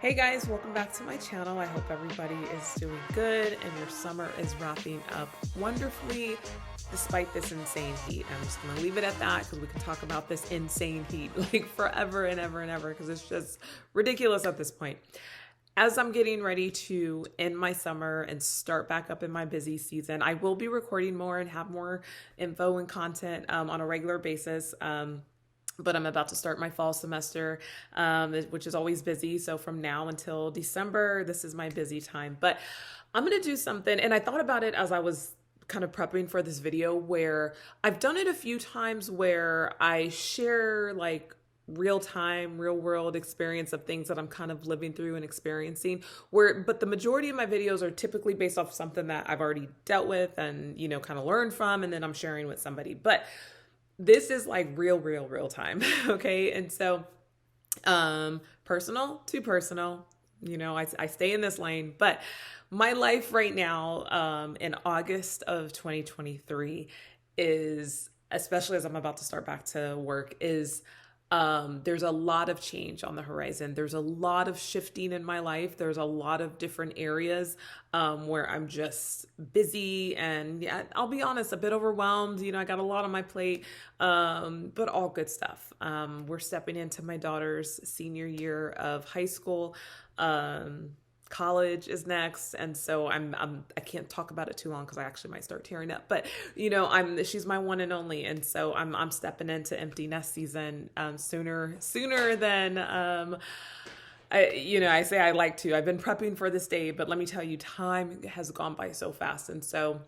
Hey guys, welcome back to my channel. I hope everybody is doing good and your summer is wrapping up wonderfully despite this insane heat. I'm just gonna leave it at that because we can talk about this insane heat like forever and ever and ever because it's just ridiculous at this point. As I'm getting ready to end my summer and start back up in my busy season, I will be recording more and have more info and content on a regular basis. But I'm about to start my fall semester, which is always busy. So from now until December, this is my busy time. But I'm going to do something. And I thought about it as I was kind of prepping for this video, where I've done it a few times where I share like real time, real world experience of things that I'm kind of living through and experiencing, but the majority of my videos are typically based off something that I've already dealt with and, kind of learned from, and then I'm sharing with somebody. But this is like real time. Okay. And so, personal to personal, I stay in this lane, but my life right now, in August of 2023 is, especially as I'm about to start back to work, there's a lot of change on the horizon. There's a lot of shifting in my life. There's a lot of different areas where I'm just busy and, yeah, I'll be honest, a bit overwhelmed. I got a lot on my plate, but all good stuff. We're stepping into my daughter's senior year of high school. College is next, and so I can't talk about it too long because I actually might start tearing up. But she's my one and only, and so I'm stepping into empty nest season sooner than I say I like to. I've been prepping for this day, but let me tell you, time has gone by so fast, and so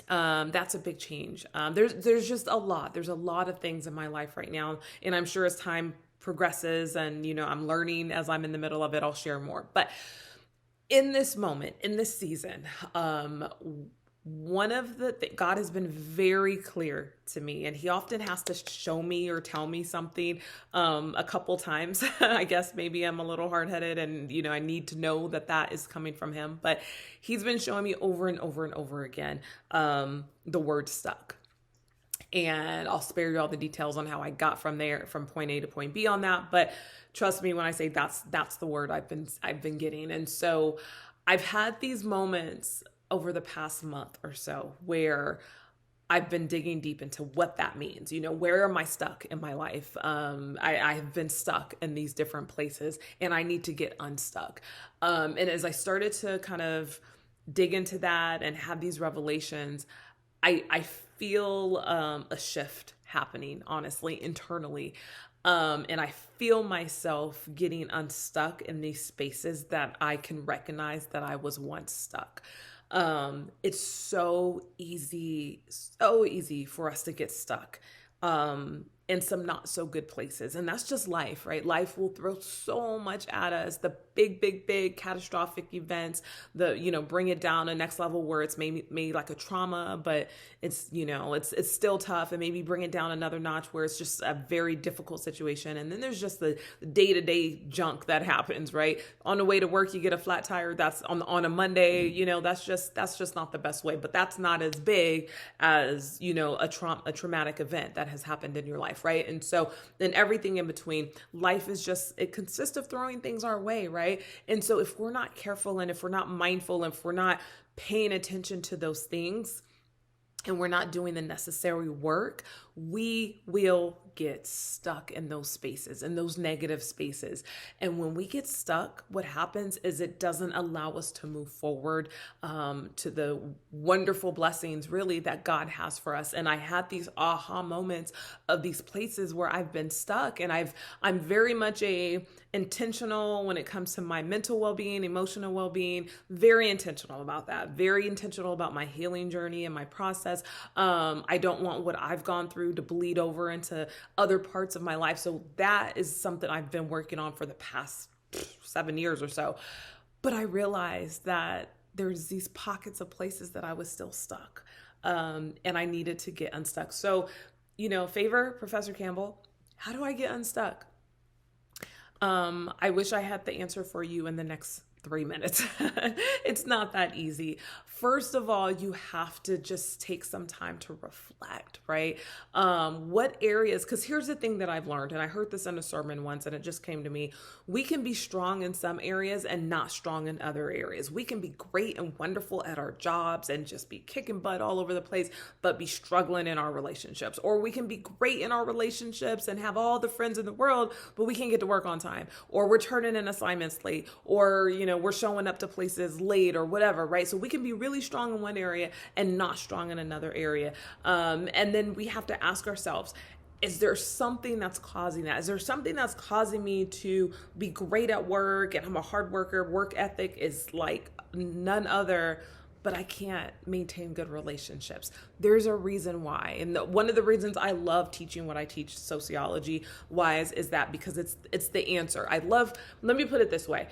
that's a big change. There's just a lot. There's a lot of things in my life right now, and I'm sure as time progresses and I'm learning as I'm in the middle of it, I'll share more. But in this moment, in this season, one of God has been very clear to me, and he often has to show me or tell me something a couple times. I guess maybe I'm a little hard-headed and, I need to know that is coming from him. But he's been showing me over and over and over again the word stuck. And I'll spare you all the details on how I got from point A to point B on that. But trust me when I say that's the word I've been getting. And so I've had these moments over the past month or so where I've been digging deep into what that means. Where am I stuck in my life? I have been stuck in these different places and I need to get unstuck. And as I started to kind of dig into that and have these revelations, I feel a shift happening, honestly, internally. And I feel myself getting unstuck in these spaces that I can recognize that I was once stuck. It's so easy for us to get stuck in some not so good places. And that's just life, right? Life will throw so much at us. The big catastrophic events, bring it down a next level where it's maybe like a trauma, but it's still tough, and maybe bring it down another notch where it's just a very difficult situation. And then there's just the day-to-day junk that happens, right? On the way to work, you get a flat tire. That's on a Monday, that's just not the best way, but that's not as big as, a traumatic event that has happened in your life, right? And so then everything in between, life is it consists of throwing things our way, right? And so if we're not careful and if we're not mindful and if we're not paying attention to those things and we're not doing the necessary work, we will get stuck in those spaces, in those negative spaces. And when we get stuck, what happens is it doesn't allow us to move forward to the wonderful blessings really that God has for us. And I had these aha moments of these places where I've been stuck, and I'm very much intentional when it comes to my mental well-being, emotional well-being, very intentional about that, very intentional about my healing journey and my process. I don't want what I've gone through to bleed over into other parts of my life. So that is something I've been working on for the past 7 years or so. But I realized that there's these pockets of places that I was still stuck. And I needed to get unstuck. So, favor, Professor Campbell, how do I get unstuck? I wish I had the answer for you in the next 3 minutes. It's not that easy. First of all, you have to just take some time to reflect, right? What areas, because here's the thing that I've learned, and I heard this in a sermon once and it just came to me. We can be strong in some areas and not strong in other areas. We can be great and wonderful at our jobs and just be kicking butt all over the place, but be struggling in our relationships. Or we can be great in our relationships and have all the friends in the world, but we can't get to work on time. Or we're turning in assignments late, or, we're showing up to places late or whatever, right? So we can be really strong in one area and not strong in another area. And then we have to ask ourselves, is there something that's causing that? Is there something that's causing me to be great at work and I'm a hard worker, work ethic is like none other, but I can't maintain good relationships? There's a reason why. And one of the reasons I love teaching what I teach sociology wise is that because it's the answer. Let me put it this way.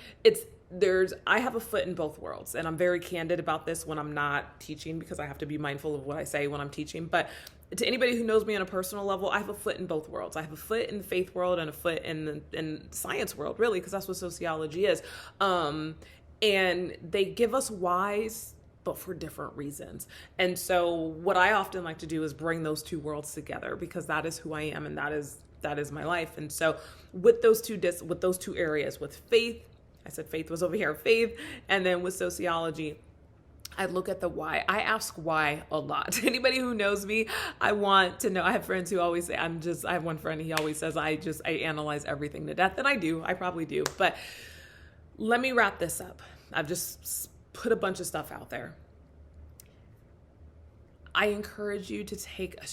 I have a foot in both worlds, and I'm very candid about this when I'm not teaching because I have to be mindful of what I say when I'm teaching. But to anybody who knows me on a personal level, I have a foot in both worlds. I have a foot in the faith world and a foot in the science world, really, because that's what sociology is. And they give us whys, but for different reasons. And so what I often like to do is bring those two worlds together because that is who I am and that is my life. And so with those two areas, with faith, I said faith was over here, faith, and then with sociology, I look at the why. I ask why a lot. Anybody who knows me, I want to know. I have friends who always say, I have one friend, he always says, I analyze everything to death. And I do, I probably do. But let me wrap this up. I've just put a bunch of stuff out there. I encourage you to take a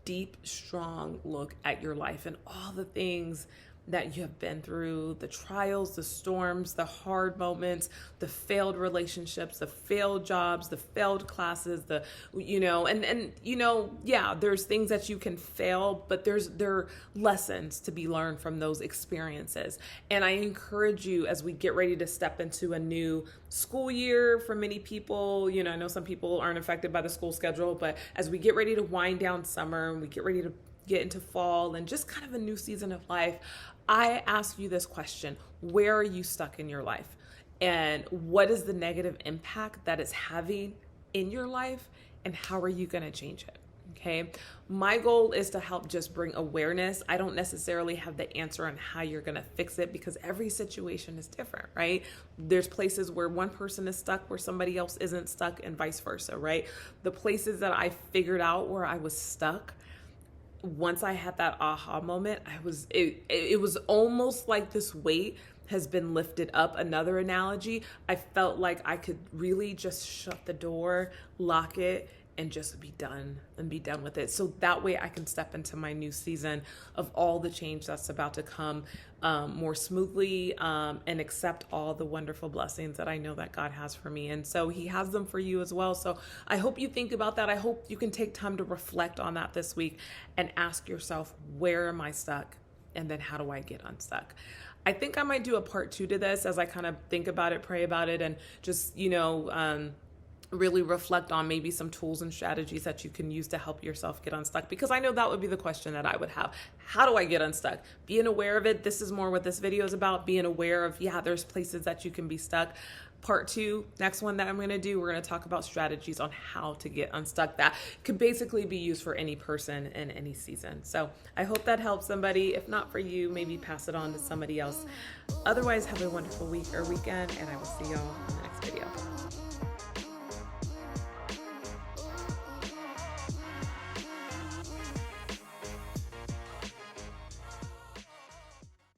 deep, strong look at your life and all the things that you have been through, the trials, the storms, the hard moments, the failed relationships, the failed jobs, the failed classes, there's things that you can fail, but there are lessons to be learned from those experiences. And I encourage you as we get ready to step into a new school year for many people, I know some people aren't affected by the school schedule, but as we get ready to wind down summer and we get ready to get into fall and just kind of a new season of life, I ask you this question: where are you stuck in your life? And what is the negative impact that it's having in your life? And how are you going to change it? Okay. My goal is to help just bring awareness. I don't necessarily have the answer on how you're going to fix it because every situation is different, right? There's places where one person is stuck where somebody else isn't stuck and vice versa, right? The places that I figured out where I was stuck, once I had that aha moment, it was almost like this weight has been lifted up. Another analogy, I felt like I could really just shut the door, lock it, and just be done with it. So that way I can step into my new season of all the change that's about to come more smoothly and accept all the wonderful blessings that I know that God has for me. And so he has them for you as well. So I hope you think about that. I hope you can take time to reflect on that this week and ask yourself, where am I stuck? And then how do I get unstuck? I think I might do a part 2 to this as I kind of think about it, pray about it, and just, really reflect on maybe some tools and strategies that you can use to help yourself get unstuck, because I know that would be the question that I would have. How do I get unstuck? Being aware of it. This is more what this video is about, being aware of, there's places that you can be stuck. Part 2, next one that I'm going to do, we're going to talk about strategies on how to get unstuck that could basically be used for any person in any season. So I hope that helps somebody. If not for you, maybe pass it on to somebody else. Otherwise, have a wonderful week or weekend, and I will see y'all in the next video.